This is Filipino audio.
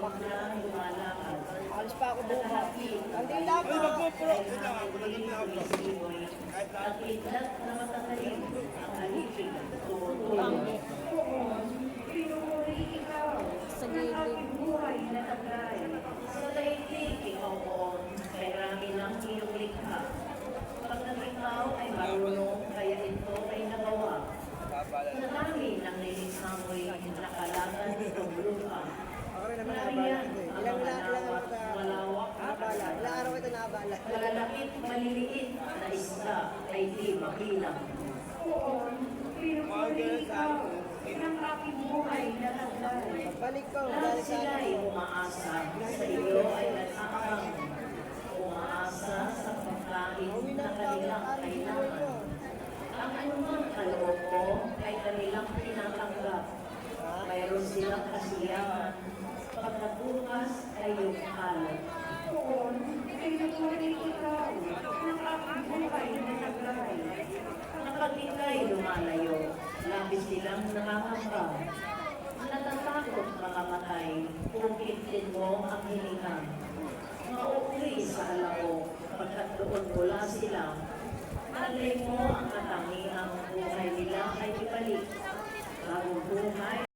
Alis pa ako bukas. Hindi na ako. At itlak na matatalim ang alipin at tumutulong. Pinuri ikaw Sa ng gilid. aking buhay na tagay. Sa daigdig ikaw poon, kay rami ng iyong likha. Pagkat ikaw ay marunong, kaya ito ay nagawa. Nadami ng nilikha mo'y nakalagan itong lupa. Nariyan ang mga nawat malawak na Ilang araw ito naabala. malalakit maliliit na isda ay di mabilang. Poon, pinupuri ikaw ng aking buhay na taglay. Balik ko. Lahat Balik sa sila ay umaasa, sa iyo ay nag-aakang. Umaasa sa pagkain na kanilang kailangan. Ang anumang kaloobo ay kanilang tinatanggap. Mayroon silang kasiyahan, pagkabukas ay iyong kalat. Poon, pinupuri ikaw ng aking buhay na taglay. Kapag ika'y lumalayo, labis silang nakakamba. Natatakot makamatay kung kitin mo ang hininga. Mauuwi sa alao, pagkat doon mula sila. Alay mo ang katangiang buhay nila ay ibalik. Bagong buhay